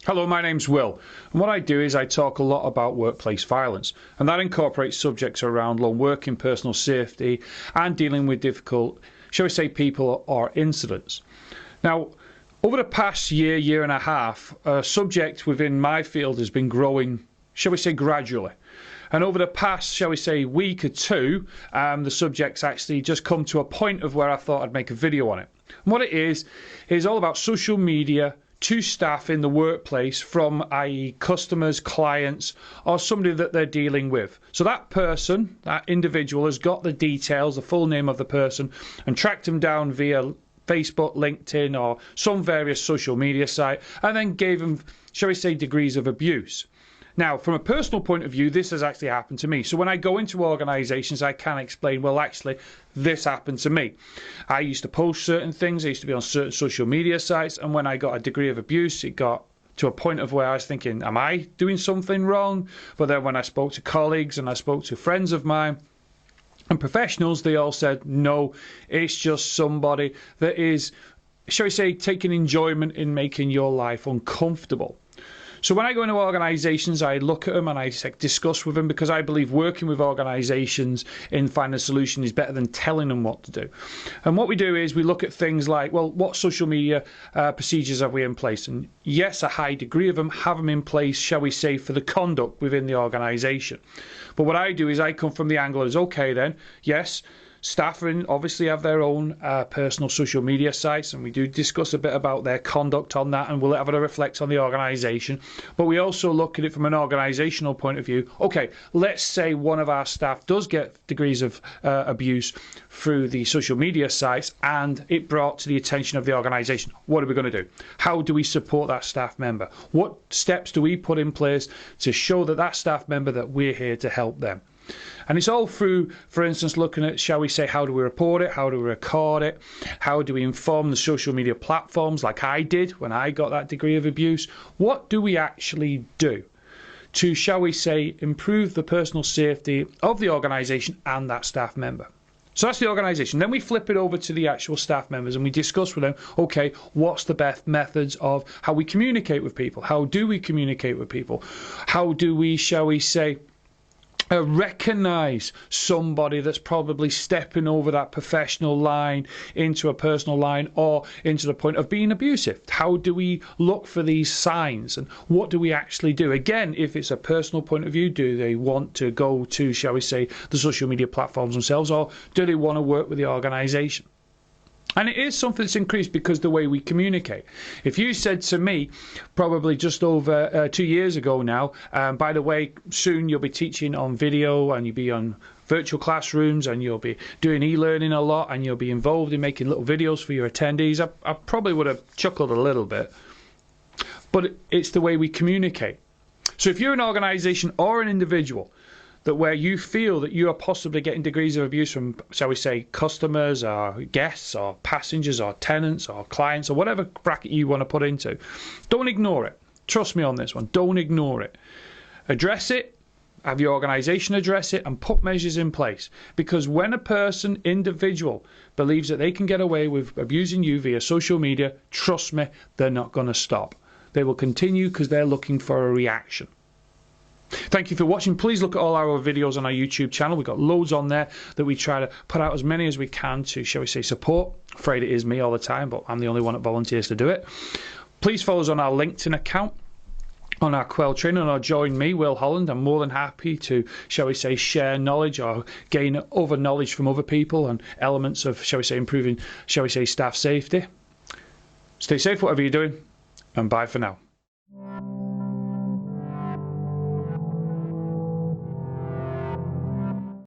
Hello, my name's Will, and what I do is I talk a lot about workplace violence, and that incorporates subjects around lone working, personal safety, and dealing with difficult, shall we say, people or incidents. Now, over the past year and a half, a subject within my field has been growing, shall we say, gradually. And over the past, shall we say, week or two, the subject's actually just come to a point of where I thought I'd make a video on it. And what it is all about social media to staff in the workplace from, i.e. customers, clients, or somebody that they're dealing with. So that person, that individual, has got the details, the full name of the person, and tracked them down via Facebook, LinkedIn, or some various social media site, and then gave them, shall we say, degrees of abuse. Now, from a personal point of view, this has actually happened to me. So when I go into organisations, I can explain, well, actually, this happened to me. I used to post certain things. I used to be on certain social media sites. And when I got a degree of abuse, it got to a point of where I was thinking, am I doing something wrong? But then when I spoke to colleagues and I spoke to friends of mine and professionals, they all said, no, it's just somebody that is, shall we say, taking enjoyment in making your life uncomfortable. So when I go into organisations, I look at them and I discuss with them, because I believe working with organisations in finding a solution is better than telling them what to do. And what we do is we look at things like, well, what social media procedures have we in place? And yes, a high degree of them have them in place, shall we say, for the conduct within the organisation. But what I do is I come from the angle as, okay then, yes, staff obviously have their own personal social media sites, and we do discuss a bit about their conduct on that, and we'll have a reflect on the organisation. But we also look at it from an organisational point of view. Okay, let's say one of our staff does get degrees of abuse through the social media sites, and it brought to the attention of the organisation. What are we going to do? How do we support that staff member? What steps do we put in place to show that that staff member that we're here to help them? And it's all through, for instance, looking at, shall we say, how do we report it? How do we record it? How do we inform the social media platforms like I did when I got that degree of abuse? What do we actually do to, shall we say, improve the personal safety of the organisation and that staff member? So that's the organisation. Then we flip it over to the actual staff members and we discuss with them, okay, what's the best methods of how we communicate with people? How do we communicate with people? How do we, shall we say, recognise somebody that's probably stepping over that professional line into a personal line or into the point of being abusive? How do we look for these signs, and what do we actually do? Again, if it's a personal point of view, do they want to go to, shall we say, the social media platforms themselves, or do they want to work with the organisation? And it is something that's increased because the way we communicate. If you said to me, probably just over 2 years ago now, by the way, soon you'll be teaching on video and you'll be on virtual classrooms and you'll be doing e-learning a lot and you'll be involved in making little videos for your attendees, I probably would have chuckled a little bit. But it's the way we communicate. So if you're an organisation or an individual that where you feel that you are possibly getting degrees of abuse from, shall we say, customers or guests or passengers or tenants or clients or whatever bracket you want to put into, don't ignore it. Trust me on this one. Don't ignore it. Address it. Have your organisation address it and put measures in place. Because when a person, individual, believes that they can get away with abusing you via social media, trust me, they're not going to stop. They will continue because they're looking for a reaction. Thank you for watching. Please look at all our videos on our YouTube channel. We've got loads on there that we try to put out as many as we can to, shall we say, support. Afraid it is me all the time, but I'm the only one that volunteers to do it. Please follow us on our LinkedIn account, on our quelltraining, or join me, Will Holland. I'm more than happy to, shall we say, share knowledge or gain other knowledge from other people and elements of, shall we say, improving, shall we say, staff safety. Stay safe, whatever you're doing, and bye for now.